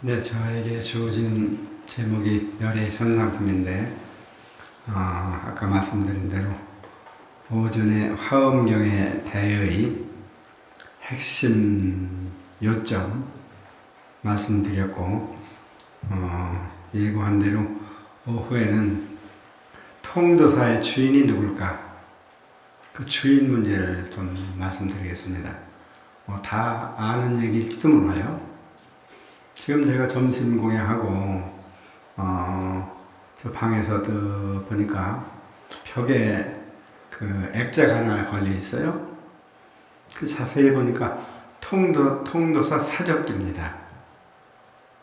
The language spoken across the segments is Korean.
네, 저에게 주어진 제목이 열의 현상품인데, 아까 말씀드린 대로 오전에 화엄경에 대의 핵심 요점 말씀드렸고, 예고한 대로 오후에는 통도사의 주인이 누굴까? 그 주인 문제를 좀 말씀드리겠습니다. 다 아는 얘기일지도 몰라요. 지금 제가 점심 공양하고 저 방에서 보니까 벽에 그 액자가 하나 걸려 있어요. 그 자세히 보니까 통도사 사적기입니다.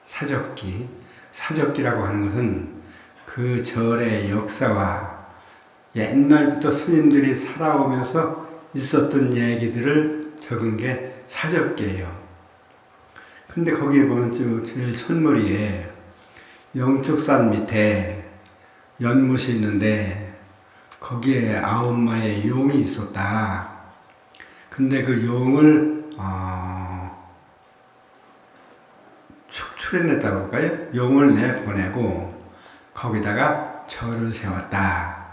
사적기. 사적기라고 하는 것은 그 절의 역사와 옛날부터 스님들이 살아오면서 있었던 얘기들을 적은 게 사적기예요. 근데 거기에 보면 제일 첫머리에 영축산 밑에 연못이 있는데 거기에 9마리의 용이 있었다. 근데 그 용을 축출해냈다고 할까요? 용을 내보내고 거기다가 절을 세웠다.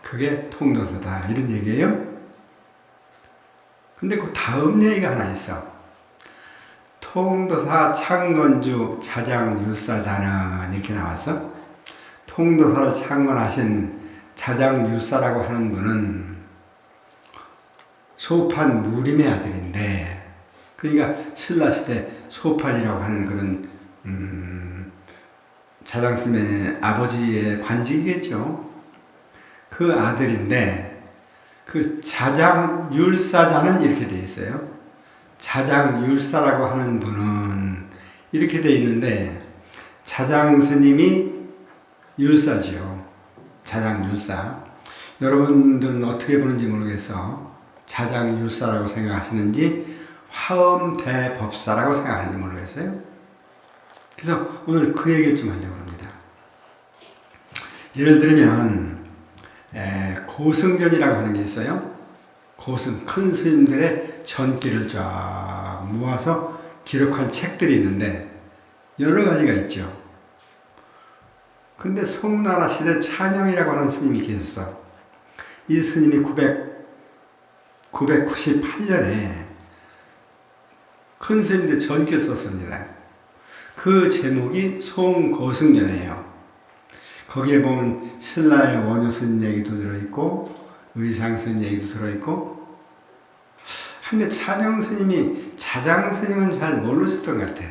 그게 통도사다. 이런 얘기예요. 근데 그 다음 얘기가 하나 있어. 통도사 창건주 자장율사자는 이렇게 나왔어. 통도사를 창건하신 자장율사라고 하는 분은 소판 무림의 아들인데, 그러니까 신라시대 소판이라고 하는 그런 자장스님의 아버지의 관직이겠죠. 그 아들인데 그 자장율사자는 이렇게 돼 있어요. 자장율사라고 하는 분은 이렇게 돼 있는데, 자장 스님이 율사지요. 자장율사. 여러분들은 어떻게 보는지 모르겠어. 자장율사라고 생각하시는지 화엄대법사라고 생각하는지 모르겠어요. 그래서 오늘 그 얘기 좀 하려고 합니다. 예를 들면 고승전이라고 하는 게 있어요. 큰 스님들의 전기를 쫙 모아서 기록한 책들이 있는데 여러 가지가 있죠. 근데 송나라 시대 찬영이라고 하는 스님이 계셨어. 이 스님이 998년에 큰 스님들 전기를 썼습니다. 그 제목이 송고승전이에요. 거기에 보면 신라의 원효 스님 얘기도 들어있고 의상 스님 얘기도 들어있고. 근데 찬영 스님이 자장 스님은 잘 모르셨던 것 같아.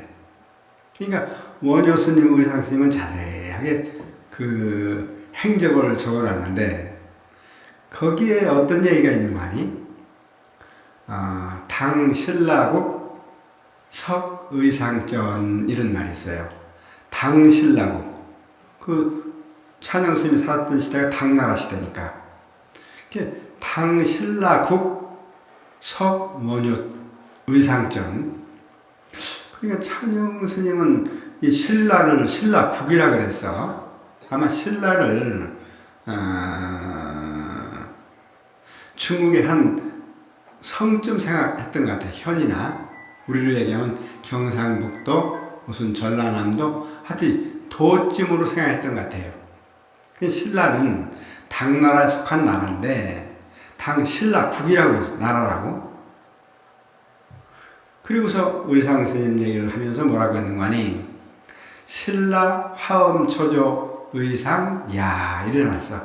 그러니까 원효 스님, 의상 스님은 자세하게 그 행적을 적어놨는데 거기에 어떤 얘기가 있는 거 아니? 당신라국 석의상전 이런 말이 있어요. 당신라국. 그 찬영 스님이 살았던 시대가 당나라 시대니까. 당신라국 석원효 의상전. 그러니까 찬영 스님은 이 신라국이라 그랬어. 아마 신라를 중국의 한 성쯤 생각했던 것 같아. 현이나 우리로 얘기하면 경상북도, 무슨 전라남도, 하여튼 도쯤으로 생각했던 것 같아요. 신라는 당나라에 속한 나라인데 당신라국이라고 해서 나라라고. 그리고서 의상 스님 얘기를 하면서 뭐라고 했는 거 아니? 신라 화엄초조 의상 야 이래놨어.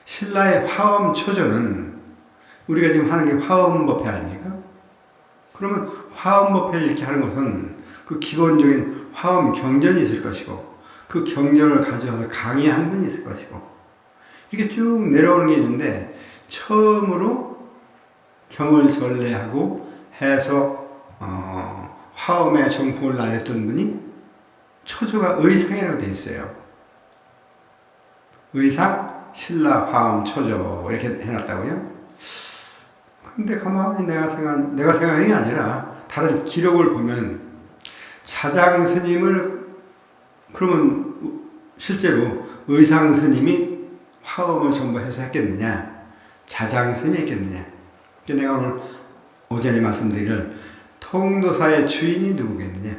신라의 화엄초조는 우리가 지금 하는 게 화엄법회 아닙니까? 그러면 화엄법회를 이렇게 하는 것은 그 기본적인 화엄 경전이 있을 것이고 그 경전을 가져와서 강의한 분이 있을 것이고 이렇게 쭉 내려오는 게 있는데 처음으로 경을 전례하고 해서 화엄의 정풍을 날렸던 분이 초조가 의상이라고 되어 있어요. 의상, 신라, 화엄, 초조 이렇게 해놨다고요. 근데 가만히 내가 생각한 게 아니라 다른 기록을 보면 자장 스님을 그러면 실제로 의상 스님이 화엄을 전부 해서 했겠느냐? 자장 스님이 했겠느냐? 그러니까 내가 오늘 오전에 말씀드릴 통도사의 주인이 누구겠느냐?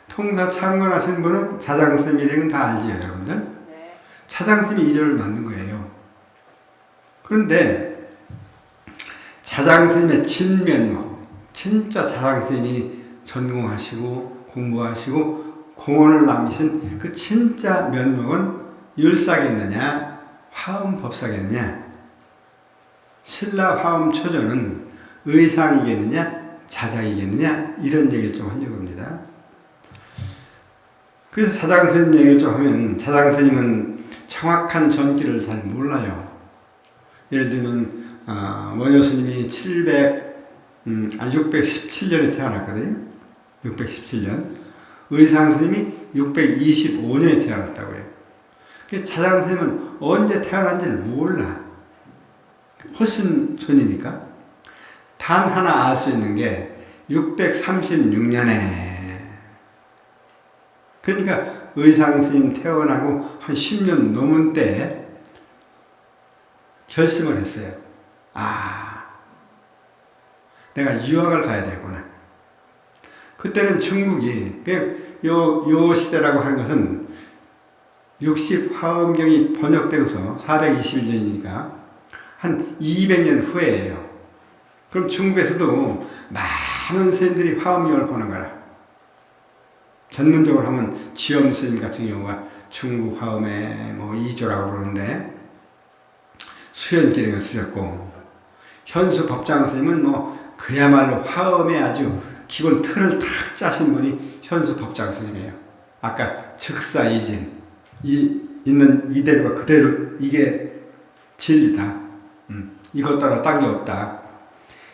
통사 창건하신 분은 차장스님이라는 다 알지요, 여러분들? 네. 차장스님이 2절을 만든 거예요. 그런데 차장스님의 진면목, 진짜 차장스님이 전공하시고 공부하시고 공헌을 남기신 그 진짜 면목은 율사겠느냐, 화엄법사겠느냐, 신라 화엄초조는 의상이겠느냐, 자작이겠느냐, 이런 얘기를 좀 하려고 합니다. 그래서 차장스님 얘기를 좀 하면, 차장스님은 정확한 전기를 잘 몰라요. 예를 들면 원효스님이 617년에 태어났거든요. 617년. 의상스님이 625년에 태어났다고요. 차장스님은 언제 태어난지를 몰라. 훨씬 전이니까. 단 하나 알 수 있는 게 636년에, 그러니까 의상스님 태어나고 한 10년 넘은 때에 결심을 했어요. 내가 유학을 가야 되구나. 그때는 중국이, 요 시대라고 하는 것은 60화엄경이 번역되고서 421년이니까 한 200년 후에예요. 그럼 중국에서도 많은 스님들이 화엄경을 보는 거라. 전문적으로 하면 지엄 스님 같은 경우가 중국 화엄의 이조라고 그러는데 수연기령을 쓰셨고, 현수 법장 스님은 그야말로 화엄의 아주 기본 틀을 탁 짜신 분이 현수 법장 스님이에요. 아까 즉사이진, 있는 이대로가 그대로 이게 진리다. 이것 따라 딴 게 없다.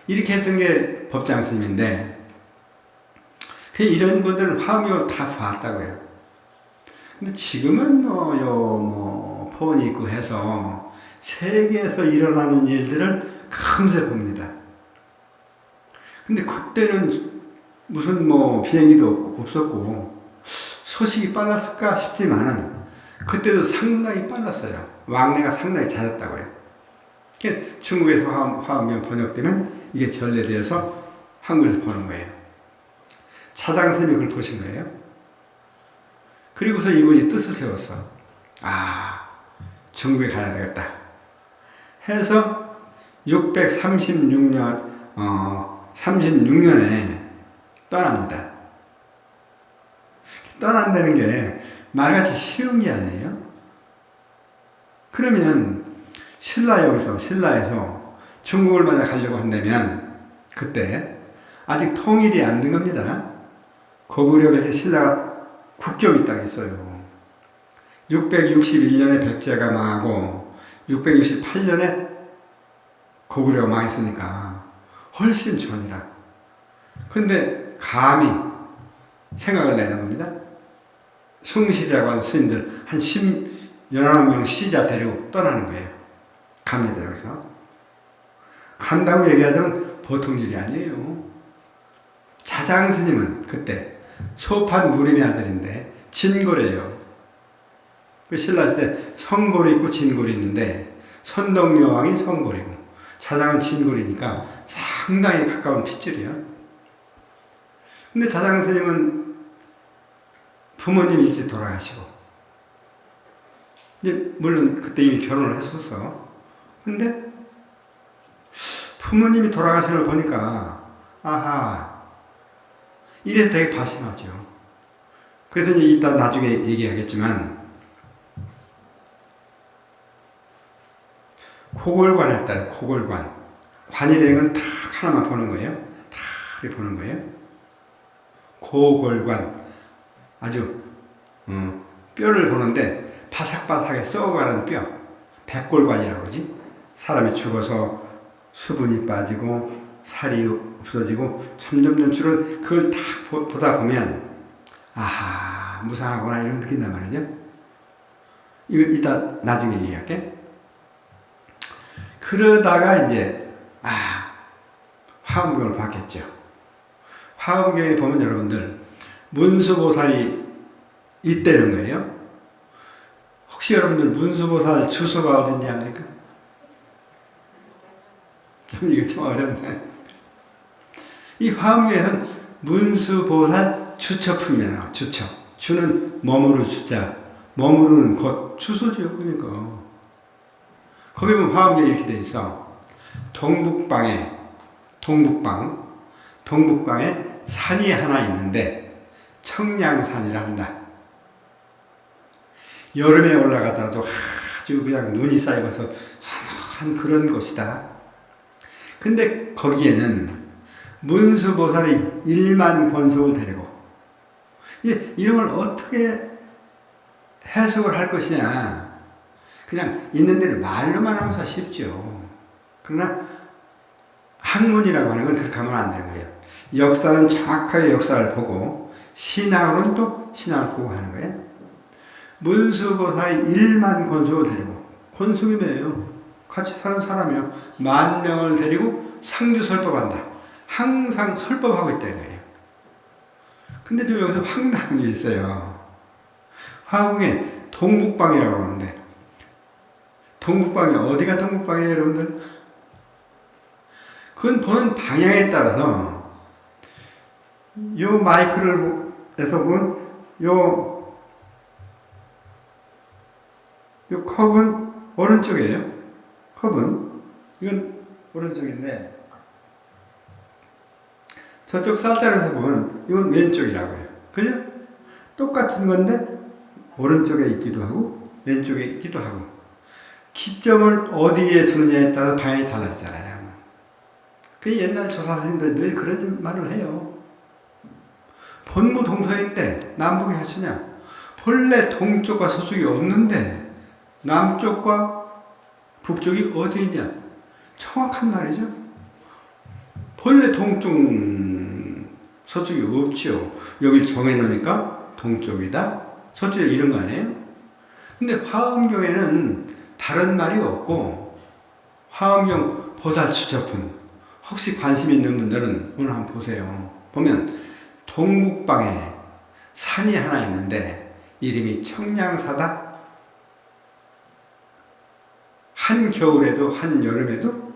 이렇게 했던 게 법장 스님인데, 이런 분들은 화엄경을 다 봤다고요. 근데 지금은 폰이 있고 해서 세계에서 일어나는 일들을 금세 봅니다. 근데 그때는 무슨 비행기도 없었고 소식이 빨랐을까 싶지만은 그때도 상당히 빨랐어요. 왕래가 상당히 잦았다고요. 중국에서 화엄경 번역되면 이게 전래되어서 한국에서 보는 거예요. 차장스님이 그걸 보신 거예요. 그리고서 이분이 뜻을 세웠어. 중국에 가야 되겠다 해서 36년에 떠납니다. 떠난다는 게 말같이 쉬운 게 아니에요. 그러면 신라에서 중국을 만약 가려고 한다면 그때 아직 통일이 안 된 겁니다. 고구려에 신라가 국경이 딱 있어요. 661년에 백제가 망하고 668년에 고구려가 망했으니까 훨씬 전이라. 근데 감히 생각을 내는 겁니다. 숭실이라고 하는 스님들 한 19명 시자 데리고 떠나는 거예요. 갑니다. 여기서 간다고 얘기하자면 보통 일이 아니에요. 차장스님은 그때 소판 무림의 아들인데 진골이에요. 그 신라 시대 성골이 있고 진골이 있는데 선덕여왕이 성골이고 차장은 진골이니까 상당히 가까운 핏줄이야. 근데 차장스님은 부모님이 일찍 돌아가시고, 근데 물론 그때 이미 결혼을 했었어. 근데 부모님이 돌아가시는 걸 보니까 이래서 되게 바심하죠. 그래서 이제 이따 나중에 얘기하겠지만 고골관에 따라 관이라는 건 탁 하나만 보는 거예요. 탁 이렇게 보는 거예요. 고골관, 아주 뼈를 보는데 바삭바삭하게 썩어가는 뼈, 백골관이라고 그러지. 사람이 죽어서 수분이 빠지고 살이 없어지고 점점 줄은 그걸 딱 보다 보면 무상하구나 이런 느낀단 말이죠. 이거 이따 나중에 얘기할게. 그러다가 이제 화엄경을 받겠죠. 화엄경에 보면 여러분들 문수보살이 있다는 거예요. 혹시 여러분들 문수보살 주소가 어딘지 압니까? 참 이거 좀 어렵네. 이 화엄경에서는 문수보살 주처품이 나와. 주처. 주는 머무를 주자. 머무르는 곳. 주소지요. 그러니까. 거기 보면 화엄경에 이렇게 돼 있어. 동북방에 산이 하나 있는데 청량산이라 한다. 여름에 올라가더라도 아주 그냥 눈이 쌓이고서 서늘한 그런 곳이다. 근데 거기에는 문수보살이 1만 권속을 데리고 이런 걸 어떻게 해석을 할 것이냐. 그냥 있는 데를 말로만 하면서 쉽죠. 그러나 학문이라고 하는 건 그렇게 하면 안 되는 거예요. 역사는 정확하게 역사를 보고 신앙으로는 또 신앙을 보고 하는 거예요. 문수보살이 1만 권속을 데리고, 권속이 뭐예요? 같이 사는 사람이요. 10,000명을 데리고 상주설법한다. 항상 설법하고 있다는 거예요. 근데 좀 여기서 황당한 게 있어요. 화엄경에 동북방이라고 그러는데, 동북방이 어디가 동북방이에요, 여러분들? 그건 보는 방향에 따라서 요 마이크를 에서 보면 요 컵은 오른쪽이에요. 컵은 이건 오른쪽인데 저쪽 쌀자루에서 보면 이건 왼쪽이라고요. 그죠? 똑같은 건데 오른쪽에 있기도 하고 왼쪽에 있기도 하고 기점을 어디에 두느냐에 따라서 방향이 달라지잖아요. 그 옛날 조사선생님들 늘 그런 말을 해요. 본무 동서인데 남북이 하시냐? 본래 동쪽과 서쪽이 없는데 남쪽과 북쪽이 어디 있냐? 정확한 말이죠. 본래 동쪽, 서쪽이 없지요. 여기 정해놓으니까 동쪽이다, 서쪽이다 이런 거 아니에요? 근데 화엄경에는 다른 말이 없고 화엄경 보살주처품 혹시 관심 있는 분들은 오늘 한번 보세요. 보면 동북방에 산이 하나 있는데 이름이 청량사다. 한 겨울에도 한 여름에도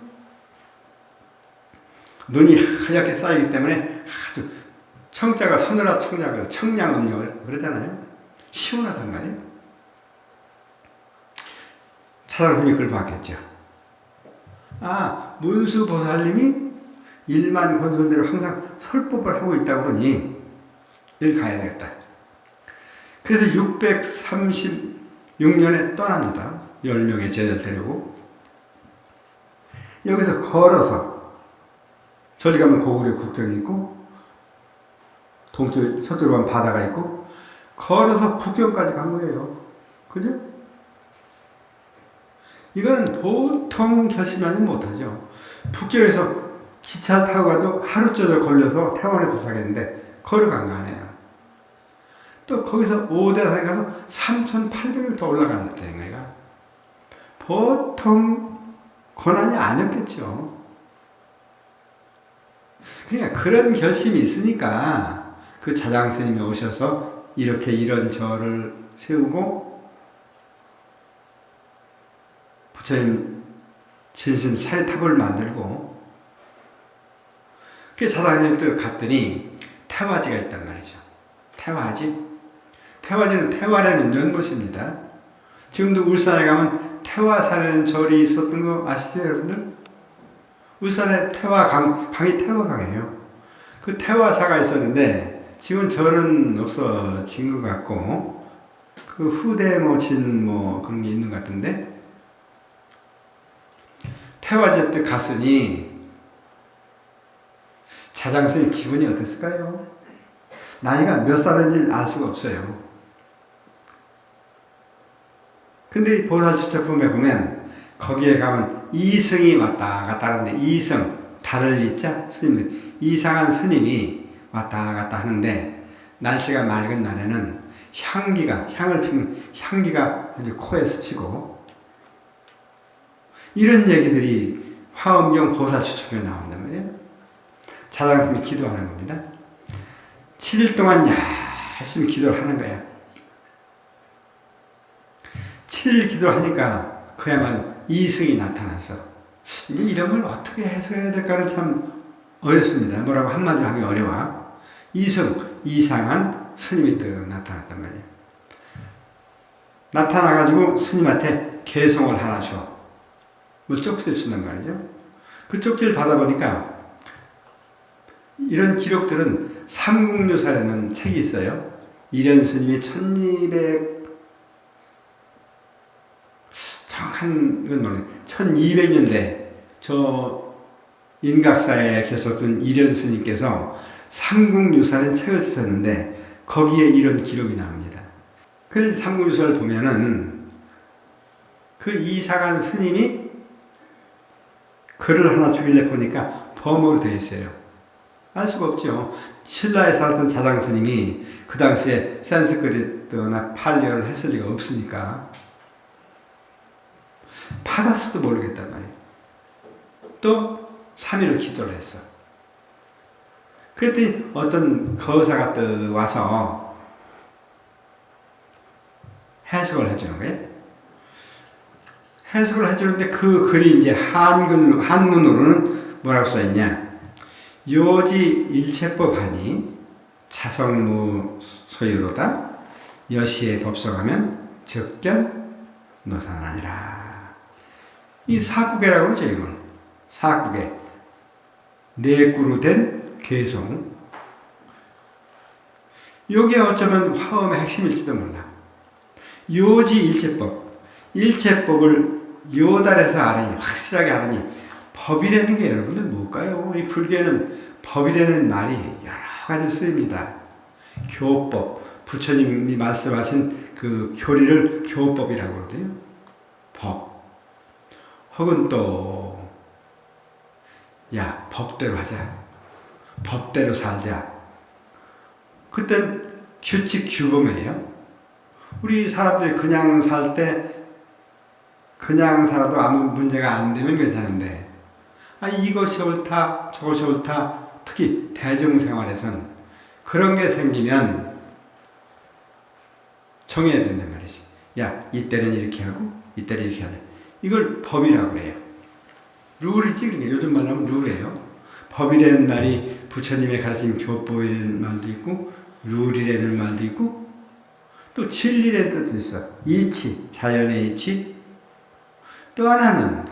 눈이 하얗게 쌓이기 때문에 아주 청자가 서늘하 청자가 청량음력 그러잖아요. 시원하단 말이에요. 차장스님이 그걸 봤겠죠. 아, 문수보살님이 1만 권속대로 항상 설법을 하고 있다고 그러니 여기 가야 되겠다. 그래서 636년에 떠납니다. 10명의 제자를 데리고 여기서 걸어서 저리 가면 고구려 국경이 있고 동쪽 서쪽으로 가면 바다가 있고 걸어서 북경까지 간 거예요. 그죠? 이거는 보통 결심하지 못하죠. 북경에서 기차 타고 가도 하루 저녁 걸려서 태원에 도착했는데 걸어간 거 아니에요. 또 거기서 오대산에 가서 3,800m 올라가는 거예요. 보통 고난이 아니었겠죠. 그러니까 그런 결심이 있으니까 그 자장 스님이 오셔서 이렇게 이런 절을 세우고 부처님 진심 사리탑을 만들고 그 자장 스님이 또 갔더니 태화지가 있단 말이죠. 태화지? 태화지는 태화라는 연못입니다. 지금도 울산에 가면 태화사라는 절이 있었던 거 아시죠, 여러분들? 울산에 강이 태화강이에요. 그 태화사가 있었는데 지금 절은 없어진 것 같고 그 후대 모친 그런 게 있는 것 같은데 태화제 때 갔으니 자장스님 기분이 어땠을까요? 나이가 몇 살인지 알 수가 없어요. 근데 이 보살주처품에 보면 거기에 가면 이승이 왔다 갔다 하는데 이승, 달을 잇자 스님들 이상한 스님이 왔다 갔다 하는데 날씨가 맑은 날에는 향을 피우는 향기가 아주 코에 스치고 이런 얘기들이 화엄경 보살주처품에 나온단 말이에요. 자장스님이 기도하는 겁니다. 7일 동안 열심히 기도를 하는 거예요. 7일 기도를 하니까 그야말로 이승이 나타났어. 이런 걸 어떻게 해석해야 될까는 참 어렵습니다. 뭐라고 한마디로 하기 어려워. 이승 이상한 스님이 또 나타났단 말이에요. 나타나가지고 스님한테 개송을 하나 줘. 뭐 쪽지를 준단 말이죠. 그 쪽지를 받아보니까 이런 기록들은 삼국유사라는 책이 있어요. 이련 스님이 1200년대 저 인각사에 계셨던 이련 스님께서 삼국유사라는 책을 쓰셨는데 거기에 이런 기록이 나옵니다. 그래서 삼국유사를 보면은 그 이상한 스님이 글을 하나 주길래 보니까 범어로 되어 있어요. 알 수가 없죠. 신라에 살았던 자장 스님이 그 당시에 산스크리트나 팔리어를 했을 리가 없으니까 받았어도 모르겠단 말이에요. 또 3일을 기도를 했어. 그랬더니 어떤 거사가 또 와서 해석을 해주는 거예요. 해석을 해주는데 그 글이 이제 한문으로는 뭐라고 써있냐. 요지 일체법하니 자성무 소유로다. 여시에 법성하면 적견 노산하니라. 이 사구계라고 그러죠, 이걸. 사구계. 네 구로 된 개송. 요게 어쩌면 화엄의 핵심일지도 몰라. 요지 일체법. 일체법을 요달해서 알으니, 확실하게 알으니, 법이라는 게 여러분들 뭘까요? 이 불교에는 법이라는 말이 여러 가지 쓰입니다. 교법, 부처님이 말씀하신 그 교리를 교법이라고 그러거든요. 법. 혹은 또, 야, 법대로 하자. 법대로 살자. 그땐 규칙, 규범이에요. 우리 사람들이 그냥 살 때, 그냥 살아도 아무 문제가 안 되면 괜찮은데, 이것이 옳다, 저것이 옳다, 특히 대중생활에선 그런 게 생기면 정해야 된단 말이지. 야, 이때는 이렇게 하고, 이때는 이렇게 하자. 이걸 법이라고 그래요. 룰이지, 그러니까 요즘 말하면 룰이에요. 법이라는 말이 부처님의 가르침 교법이라는 말도 있고, 룰이라는 말도 있고, 또 진리라는 뜻도 있어. 이치, 자연의 이치. 또 하나는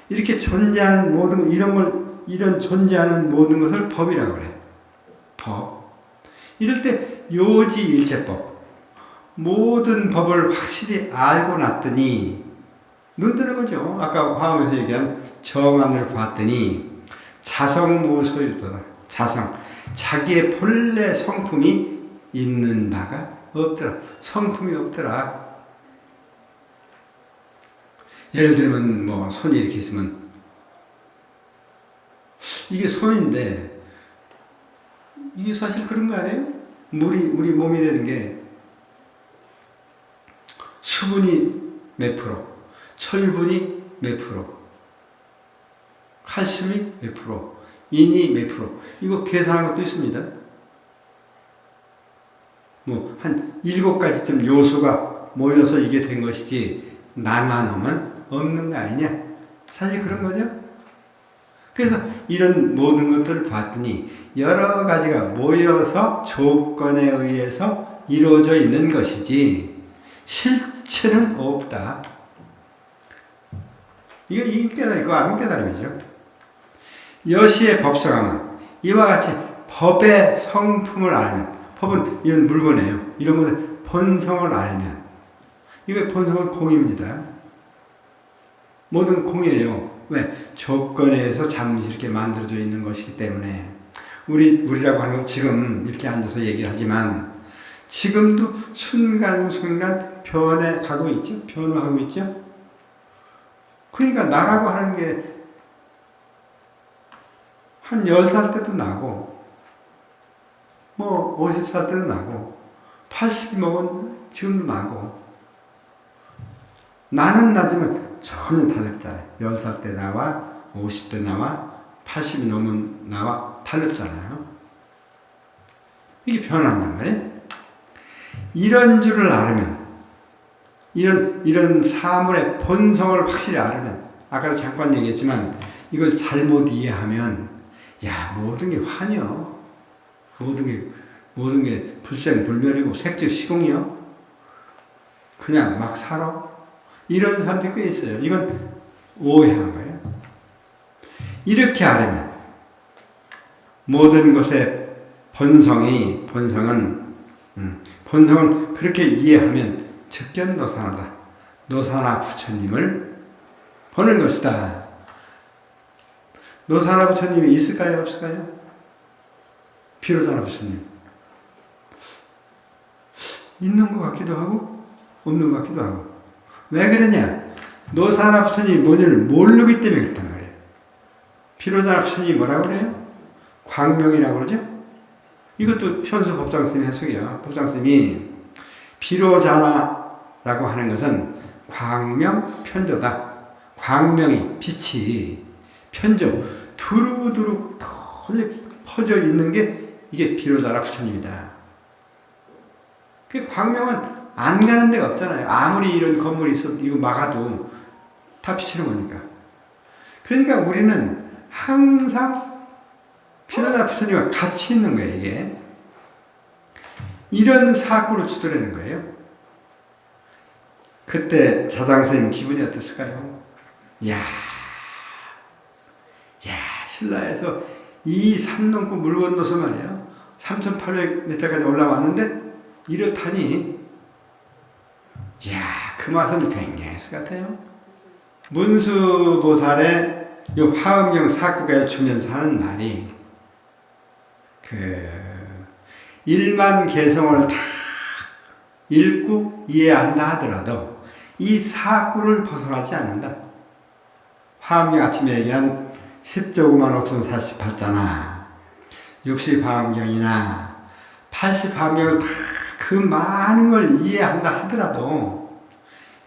이렇게 존재하는 모든 이런 존재하는 모든 것을 법이라고 그래. 법. 이럴 때 요지일체법. 모든 법을 확실히 알고 났더니 눈 뜨는 거죠. 아까 화엄에서 얘기한 정안으로 봤더니 자성무소유도다. 자성. 자기의 본래 성품이 있는 바가 없더라. 성품이 없더라. 예를 들면 뭐 손이 이렇게 있으면 이게 손인데 이게 사실 그런 거 아니에요? 우리 몸이라는 게 수분이 몇 프로, 철분이 몇 프로, 칼슘이 몇 프로, 인이 몇 프로. 이거 계산한 것도 있습니다. 뭐 한 7가지쯤 요소가 모여서 이게 된 것이지 나눠놓으면 없는 거 아니냐? 사실 그런 거죠. 그래서 이런 모든 것들을 봤더니 여러 가지가 모여서 조건에 의해서 이루어져 있는 것이지 실체는 없다. 이 깨달음, 이거 아는 깨달음이죠. 여시의 법성하면 이와 같이 법의 성품을 알면, 법은 이런 물건이에요. 이런 것을 본성을 알면, 이거 본성은 공입니다. 모든 공이에요. 왜? 조건에 의해서 잠시 이렇게 만들어져 있는 것이기 때문에. 우리라고 하는 것은 지금 이렇게 앉아서 얘기를 하지만, 지금도 순간순간 변해가고 있죠? 변화하고 있죠? 그러니까 나라고 하는 게 한 10살 때도 나고, 뭐 50살 때도 나고, 80이 먹은 지금도 나고, 나는 나지만 전혀 달랐잖아요. 10살 때 나와, 50대 나와, 80이 넘은 나와 달랐잖아요. 이게 변한단 말이에요. 이런 줄을 알으면, 이런 사물의 본성을 확실히 알으면, 아까도 잠깐 얘기했지만, 이걸 잘못 이해하면, 야, 모든 게 환여. 모든 모든 게 불생불멸이고 색즉 시공이요. 그냥 막 살아. 이런 사람들이 꽤 있어요. 이건 오해한 거예요. 이렇게 하려면 모든 것의 본성은 그렇게 이해하면 즉견노사나다. 노사나 부처님을 보는 것이다. 노사나 부처님이 있을까요? 없을까요? 비로자나 부처님. 있는 것 같기도 하고 없는 것 같기도 하고. 왜 그러냐? 노사나 부처님이 뭔지를 모르기 때문에 그렇단 말이에요. 비로자나 부처님이 뭐라고 그래요? 광명이라고 그러죠? 이것도 현수 법장스님 해석이야. 법장스님이 비로자나라고 하는 것은 광명 편조다. 광명이 빛이 편조 두루두루 널리 퍼져 있는 게 이게 비로자나 부처님이다. 그 광명은 안 가는 데가 없잖아요. 아무리 이런 건물이 있어 이거 막아도 다 비치는 거니까. 그러니까 우리는 항상 비로자나 부처님과 같이 있는 거예요. 이게 이런 사구를 주더라는 거예요. 그때 자장스님 기분이 어땠을까요? 야, 신라에서 이 산 넘고 물 건너서 말이에요. 3,800m까지 올라왔는데 이렇다니, 그 맛은 굉장했을 것 같아요. 문수보살의 이 화엄경 사구가를 주면서 하는 말이 일만 개성을 다 읽고 이해한다 하더라도 이 사구를 벗어나지 않는다. 화엄경 아침에 얘기한 10조구만 5,048자나 60화엄경이나 80화엄경을 다 그 많은 걸 이해한다 하더라도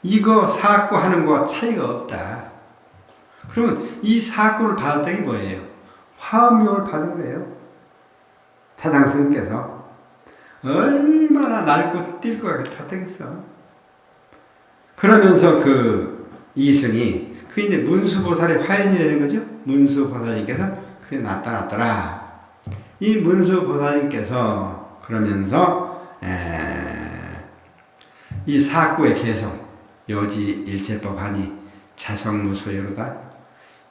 이거 사구 하는 거와 차이가 없다. 그러면 이 사구를 받았던 게 뭐예요? 화엄경을 받은 거예요. 차장스님께서 얼마나 날고 뛸 것 같았겠어. 그러면서 그 이승이 그게 이제 문수보살의 화연이라는 거죠. 문수보살님께서 그게 나타났더라. 이 문수보살님께서 그러면서 이 사구의 개성 여지 일체법하니 자성무소유로다.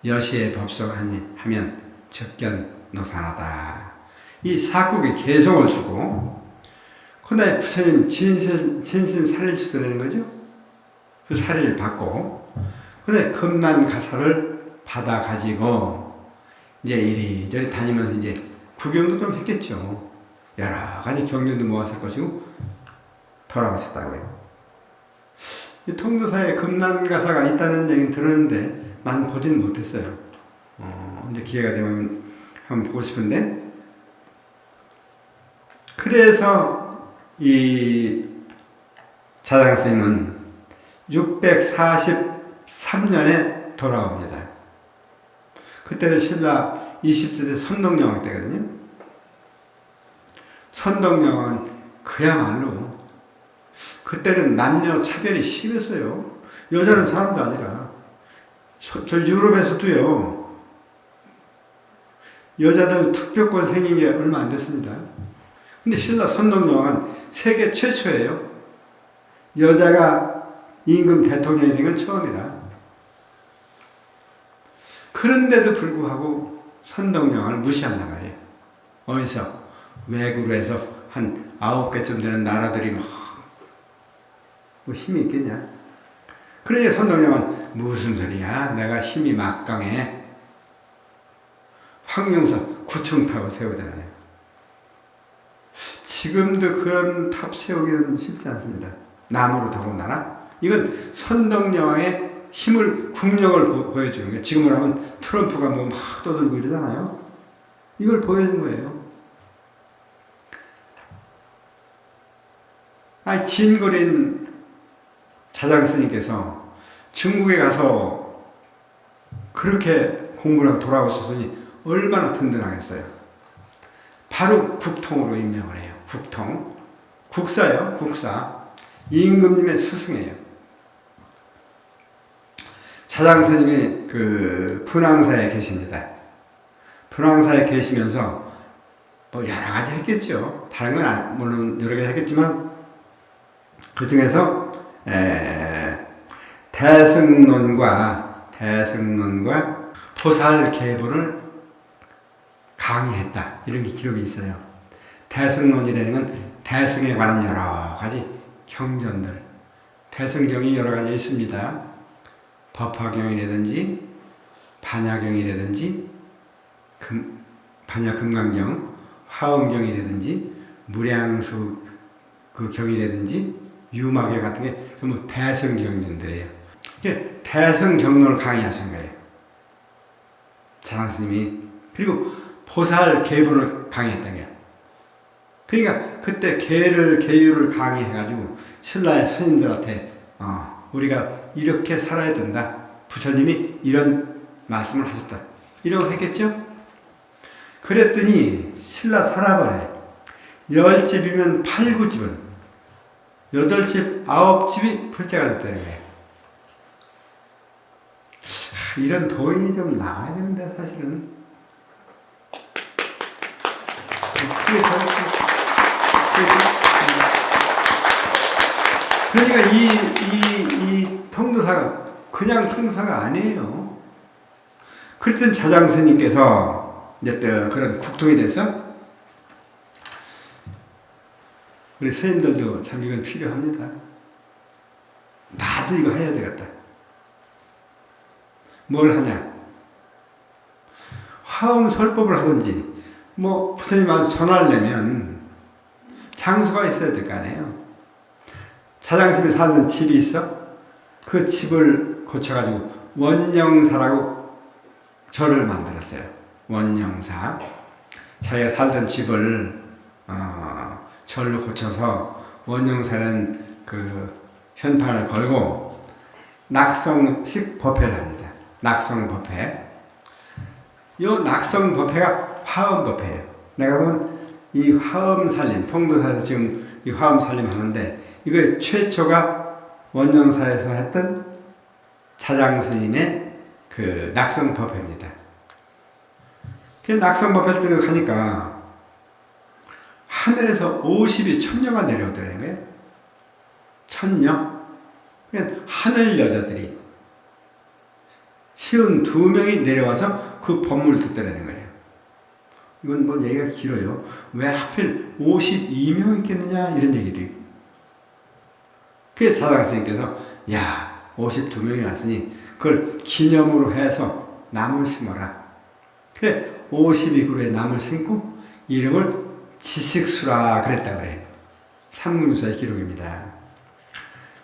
여시의 법성하니 하면 적견노산하다. 이 사국의 개성을 주고 그다음에 부처님 진신 사리를 주더라는 거죠. 그 사리를 받고 그다음에 금난가사를 받아 가지고 이제 이리저리 다니면서 이제 구경도 좀 했겠죠. 여러 가지 경륜도 모았을 것이고 돌아가셨다고요. 이 통도사에 금난가사가 있다는 얘기는 들었는데 난 보진 못했어요. 이제 기회가 되면 한번 보고 싶은데, 그래서 이 자장스님은 643년에 돌아옵니다. 그때는 신라 20대 선덕여왕 때거든요. 선덕여왕은 그야말로 그때는 남녀 차별이 심했어요. 여자는 사람도 아니라 저 유럽에서도요. 여자들 투표권 생긴 게 얼마 안 됐습니다. 근데 신라 선덕여왕은 세계 최초예요. 여자가 임금 대통령이 된 건 처음이다. 그런데도 불구하고 선덕여왕을 무시한단 말이에요. 어디서? 외국으로 해서 한 9개쯤 되는 나라들이 막 뭐 힘이 있겠냐? 그러니 선덕여왕은 무슨 소리야? 내가 힘이 막강해. 황룡사 9층탑을 세우잖아요. 지금도 그런 탑 세우기는 쉽지 않습니다. 나무로 더군다나. 이건 선덕여왕의 힘을, 국력을 보여주는 거예요. 지금으로 하면 트럼프가 뭐 막 떠들고 이러잖아요. 이걸 보여준 거예요. 진고린 자장스님께서 중국에 가서 그렇게 공부를 하고 돌아오셨으니 얼마나 든든하겠어요. 바로 국통으로 임명을 해요. 국통. 국사예요. 국사. 임금님의 스승이에요. 자장스님이 그 분황사에 계십니다. 분황사에 계시면서 뭐 여러 가지 했겠죠. 다른 건 물론 여러 가지 했겠지만 그 중에서 대승론과 포살계본을 강의했다. 이런 게 기록이 있어요. 대승론이라는 건 대승에 관한 여러 가지 경전들, 대승경이 여러 가지 있습니다. 법화경이라든지 반야경이라든지 반야금강경, 화엄경이라든지 무량수 그 경이라든지 유마경 같은 게 전부 대승경전들이에요. 대승경론을 강의하신 거예요. 자랑스님이. 그리고 포살계본을 강의했던 거예요. 그러니까 그때 계율을 강의해가지고 신라의 스님들한테 우리가 이렇게 살아야 된다. 부처님이 이런 말씀을 하셨다. 이러고 했겠죠? 그랬더니 신라 서랍원에 10집이면 8, 9집은 8집, 9집이 불자가 됐다는 거예요. 이런 도인이 좀 나와야 되는데 사실은 그러니까 이 통도사가 그냥 통도사가 아니에요. 그랬던 자장스님께서 이제 또 그런 국통이 돼서 우리 스님들도 참 이건 필요합니다. 나도 이거 해야 되겠다. 뭘 하냐? 화엄설법을 하든지 뭐 부처님한테 전화를 내면 장소가 있어야 될 거 아니에요. 자장스님이 살던 집이 있어. 그 집을 고쳐가지고 원영사라고 절을 만들었어요. 원영사. 자기가 살던 집을 절로 고쳐서 원영사라는 그 현판을 걸고 낙성식 법회를 합니다. 낙성법회. 이 낙성법회가 화엄법회예요. 내가 본 이 화엄살림, 통도사에서 지금 이 화엄살림 하는데 이거 최초가 원영사에서 했던 자장스님의 그 낙성법회입니다. 그 낙성법회를 뜨격하니까 하늘에서 50이 천녀가 내려오더라는 거예요. 천녀. 그러니까 하늘 여자들이 52명이 내려와서 그 법문을 듣더라는 거예요. 이건 뭐 얘기가 길어요. 왜 하필 52명 있겠느냐 이런 얘기를 해요. 그래서 사장스님께서 야 52명이 왔으니 그걸 기념으로 해서 나무를 심어라. 그래 52그루의 나무를 심고 이름을 지식수라 그랬다 그래요. 삼문서의 기록입니다.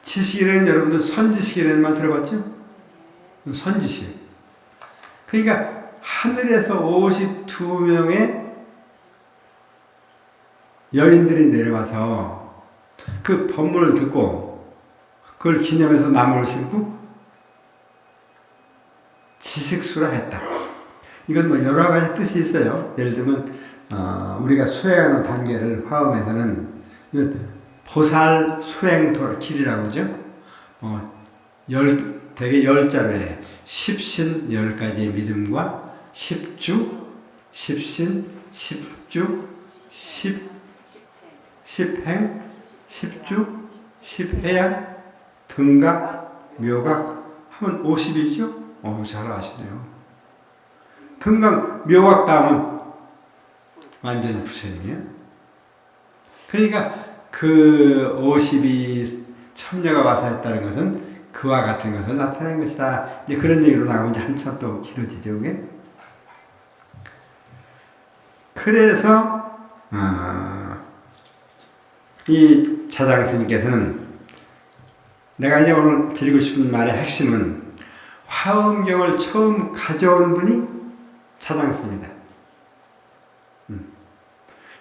지식이라는 여러분들 선지식이라는 말 들어봤죠? 선지식. 그러니까 하늘에서 52명의 여인들이 내려와서 그 법문을 듣고 그걸 기념해서 나무를 심고 지식수라 했다. 이건 뭐 여러 가지 뜻이 있어요. 예를 들면 우리가 수행하는 단계를 화엄에서는 보살 수행도 길이라고 하죠. 대개 10자로에 십신 10가지의 믿음과 십주, 십신, 십주, 십행, 십주, 십해양, 등각, 묘각 하면 50이죠? 잘 아시네요. 등각, 묘각 다음은 완전히 부처님이에요. 그러니까 그 50이 천녀가 와서 했다는 것은 그와 같은 것을 나타낸 것이다. 이제 그런 얘기로 나오면 이제 한참 또 길어지죠, 그게? 그래서 이 자장스님께서는 내가 이제 오늘 드리고 싶은 말의 핵심은 화엄경을 처음 가져온 분이 자장스입니다.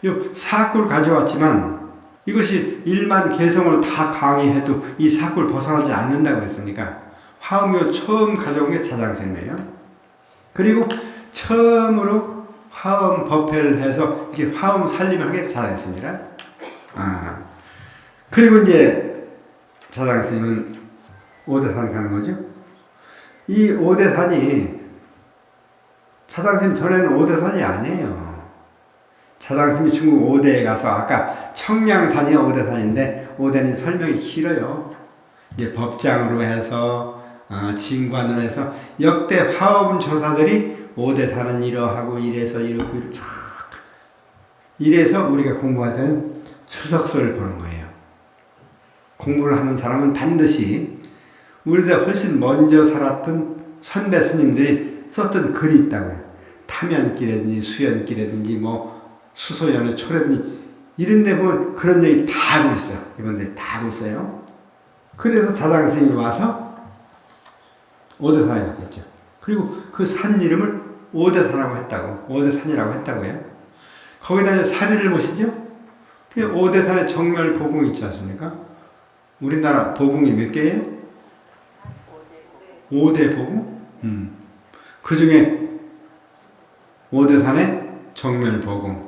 이 사골 가져왔지만 이것이 일만 개성을 다 강의해도 이 사골 벗어나지 않는다고 했으니까 화엄경을 처음 가져온 게 자장스님이에요. 그리고 처음으로 화엄 법회를 해서 이제 화엄 살림을 하게 자장스님이라. 그리고 이제 자장스님은 오대산 가는 거죠. 이 오대산이 자장스님 전에는 오대산이 아니에요. 자장스님이 중국 오대에 가서 아까 청량산이 오대산인데 오대는 설명이 길어요. 이제 법장으로 해서 진관으로 해서 역대 화엄 조사들이 오대산은 이러하고 이래서 이렇고 이렇게 쫙 이래서 우리가 공부할 때는 추석서를 보는 거예요. 공부를 하는 사람은 반드시 우리보다 훨씬 먼저 살았던 선배 스님들이 썼던 글이 있다고요. 타면길이라든지 수연길이라든지 뭐 수소연의 초라든지 이런 데 보면 그런 얘기 다 하고 있어요. 이분들이 다 하고 있어요. 그래서 자장스님이 와서 오대산에 갔겠죠. 그리고 그 산 이름을 오대산이라고 했다고, 오대산이라고 했다고요. 거기다 이제 사리를 모시죠. 오대산에 정멸 보궁이 있지 않습니까? 우리나라 보궁이 몇 개예요? 5대 보궁? 그 중에 오대산에 정멸 보궁,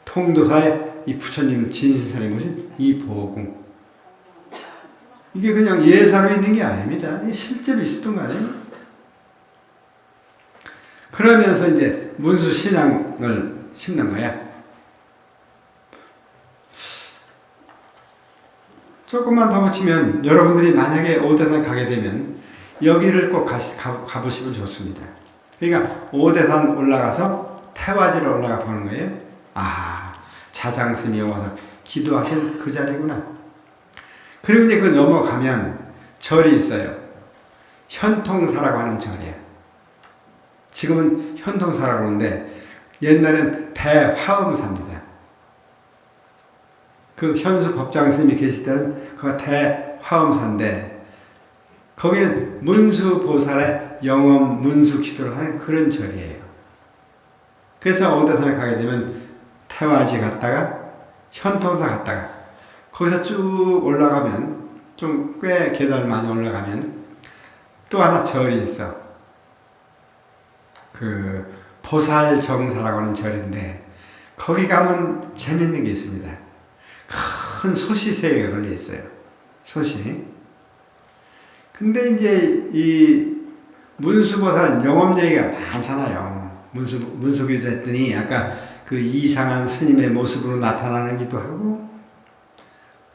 통도사에 이 부처님 진신산에 모신 이 보궁. 이게 그냥 예사로 있는 게 아닙니다. 실제로 있었던 거 아니에요? 그러면서 이제 문수 신앙을 심는 거야. 조금만 더 붙이면 여러분들이 만약에 오대산 가게 되면 여기를 꼭 가보시면 좋습니다. 그러니까 오대산 올라가서 태화지로 올라가 보는 거예요. 아, 자장스님이 와서 기도하신 그 자리구나. 그리고 이제 그 넘어가면 절이 있어요. 현통사라고 하는 절이에요. 지금은 현통사라고 하는데 옛날엔 대화엄사입니다. 그 현수 법장 스님이 계실 때는 그가 대화엄사인데 거기는 문수보살의 영엄 문수 기도를 하는 그런 절이에요. 그래서 오대산에 가게 되면 태화지 갔다가 현통사 갔다가 거기서 쭉 올라가면 좀 꽤 계단을 많이 올라가면 또 하나 절이 있어. 그 보살정사라고 하는 절인데 거기 가면 재밌는 게 있습니다. 큰 소시 세 개가 걸려 있어요. 소시. 근데 이제 이 문수보살은 영업 얘기가 많잖아요. 문수기도 했더니 아까 그 이상한 스님의 모습으로 나타나기도 하고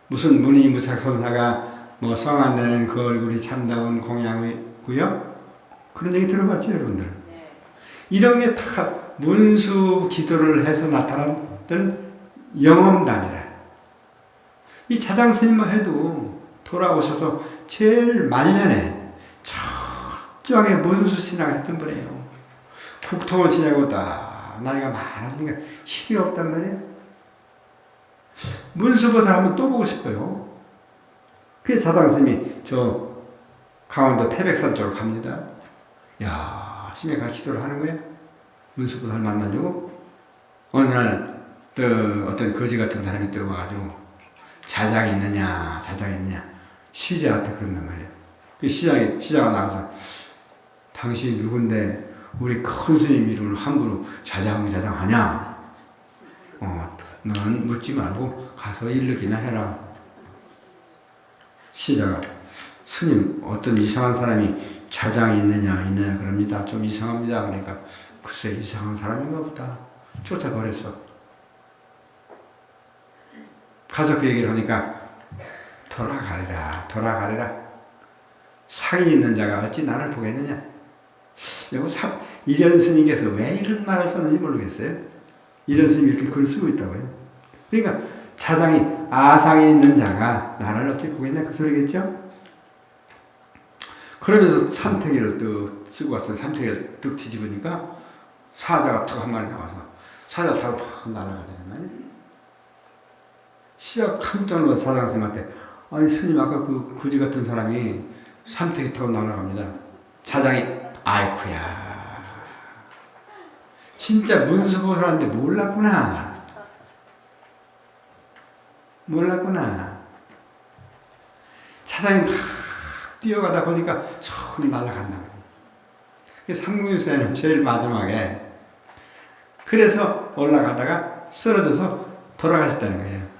무슨 무니무착 선사가 뭐 성 안 내는 그 얼굴이 참다운 공양이고요. 그런 얘기 들어봤죠, 여러분들? 이런 게 다 문수 기도를 해서 나타났던 영험담이라. 이 자장스님만 해도 돌아오셔서 제일 말년에 철저하게 문수 신앙을 했던 분이에요. 국통을 지내고 딱 나이가 많았으니까 힘이 없단 말이에요. 문수보살 한번 또 보고 싶어요. 그래서 자장스님이 저 강원도 태백산 쪽으로 갑니다. 야, 심해 가 기도를 하는 거예요. 문수보살 만나려고. 어느 날 또 어떤 거지 같은 사람이 들어와가지고 자장이 있느냐 시자한테 그런단 말이에요. 그 시자가 나가서 당신이 누군데 우리 큰 스님 이름을 함부로 자장하냐? 너는 묻지 말고 가서 일르기나 해라. 시자가 스님 어떤 이상한 사람이 자장이 있느냐 그럽니다. 좀 이상합니다. 그러니까 글쎄 이상한 사람인가 보다. 쫓아버렸어. 가서 그 얘기를 하니까 돌아가리라. 상이 있는 자가 어찌 나를 보겠느냐. 이련 스님께서 왜 이런 말을 썼는지 모르겠어요. 이련 스님이 이렇게 글을 쓰고 있다고요. 그러니까 자장이 아상이 있는 자가 나를 어찌 보겠냐 그 소리겠죠. 그러면서 삼태기를 뚝 쓰고 왔어요. 삼태기를 뚝 뒤집으니까 사자가 툭 한 마리 나와서 사자 타고 팍 날아가야 되는 거 아니에요. 시작 깜짝 놀라서 자장스님한테 아니 스님 아까 그 거지 같은 사람이 삼태기 타고 날아갑니다. 자장이 아이쿠야 진짜 문수보살한테 몰랐구나. 자장이 막 뛰어가다 보니까 처음 날아간다. 삼궁유사에는 제일 마지막에 그래서 올라가다가 쓰러져서 돌아가셨다는 거예요.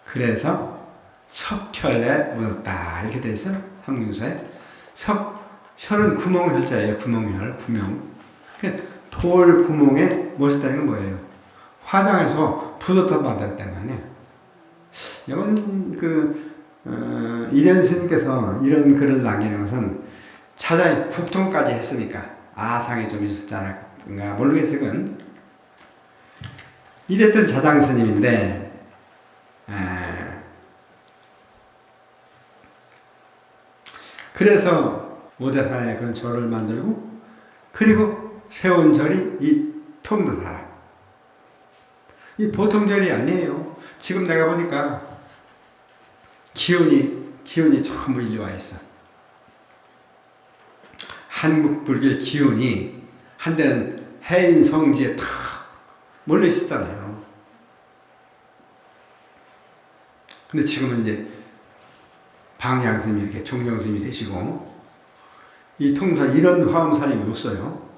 그래서 석혈에 묻었다 이렇게 돼 있어. 삼궁유사에 혈은 구멍혈자예요. 구멍. 돌 구멍에 묻었다는 건 뭐예요? 화장해서 붓었던 만들었다는 거 아니에요. 이건 이련 스님께서 이런 글을 남기는 것은 차자의 국통까지 했으니까 아상이 좀 있었잖아. 모르겠어요. 그건. 이랬던 자장 스님인데, 그래서 오대산에 그런 절을 만들고, 그리고 세운 절이 이 통도사라. 이 보통 절이 아니에요. 지금 내가 보니까 기운이 전부 일로 와 있어. 한국 불교의 기운이 한때는 해인 성지에 탁 몰려 있었잖아요. 근데 지금은 이제 방향 스님이 이렇게 정정 스님이 되시고, 이 통사 이런 화엄 살림이 없어요.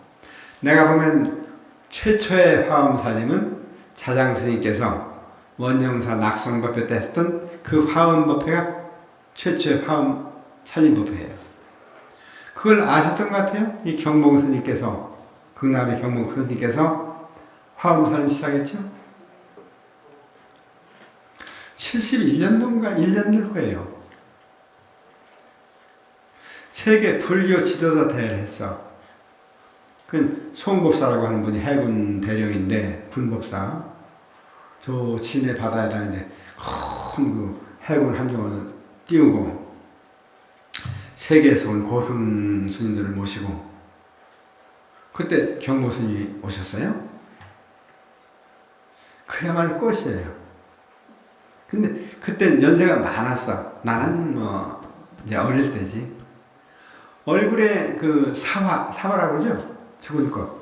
내가 보면 최초의 화엄 살림은 자장 스님께서 원영사 낙성법회 때 했던 그 화엄 법회가 최초의 화엄 살림 법회예요. 그걸 아셨던 것 같아요. 이 경봉 스님께서, 극남의 경봉 스님께서 화엄 살림 시작했죠. 71년도인가 1년 될 거예요. 세계 불교 지도자 대회를 했어. 그 송법사라고 하는 분이 해군 대령인데, 군법사. 저 진해 바다에다 이제 큰 그 해군 함정을 띄우고 세계에서 온 고승 스님들을 모시고, 그때 경보 스님이 오셨어요. 그야말로 꽃이에요. 근데 그때 연세가 많았어. 나는 뭐 이제 어릴 때지. 얼굴에 그 사과라고 그러죠? 죽은 꽃.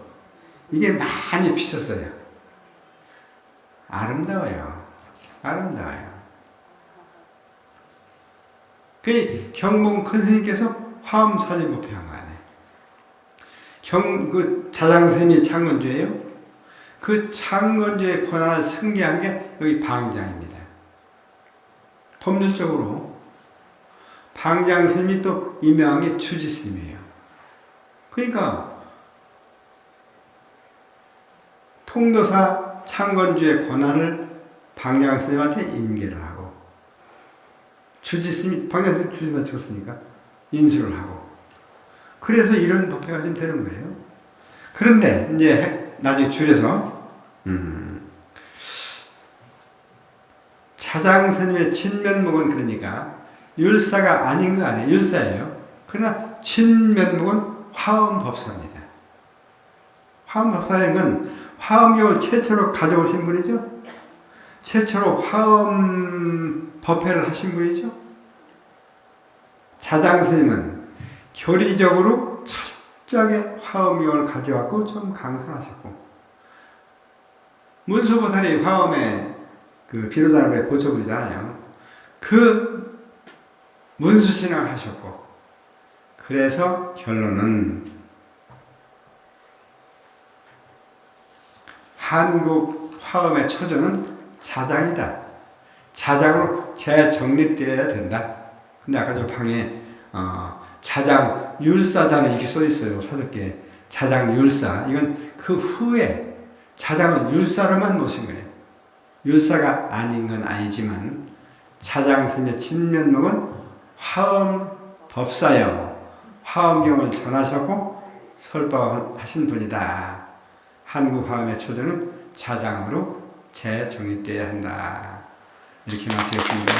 이게 많이 피셨어요. 아름다워요. 아름다워요. 그 경봉 큰 스님께서 화엄 살림 법회 한 거 아니에요. 그 자장 스님이 창건주예요. 그 창건주의 권한을 승계한 게 여기 방장입니다. 법률적으로 방장 스님이 또 임명한 게 주지 스님이에요. 그러니까 통도사 창건주의 권한을 방장 스님한테 인계를 하고, 주지 스님, 방장 스님 주지만 줬으니까 인수를 하고, 그래서 이런 법회가 좀 되는 거예요. 그런데 이제 나중에 줄여서 자장 스님의 진면목은 그러니까 율사가 아닌 거 아니에요. 율사예요. 그러나 진면목은 화엄법사입니다. 화엄법사라는 건 화엄경을 최초로 가져오신 분이죠. 최초로 화엄 법회를 하신 분이죠. 자장 스님은 교리적으로 철저하게 화엄경을 가져왔고 좀 강선하셨고, 문수보살이 화엄에 그 비로자나불에 보초부리잖아요. 그 문수신앙을 하셨고, 그래서 결론은 한국 화엄의 초전은 자장이다. 자장으로 재정립되어야 된다. 근데 아까 저 방에 자장 율사자는 이렇게 써 있어요. 서적기에 자장 율사. 이건 그 후에 자장은 율사로만 모신 거예요. 율사가 아닌 건 아니지만 자장 스님의 진면목은 화엄 법사여 화엄경을 전하셨고 설법하신 분이다. 한국 화엄의 초대는 자장으로 재정립되어야 한다. 이렇게 마치겠습니다.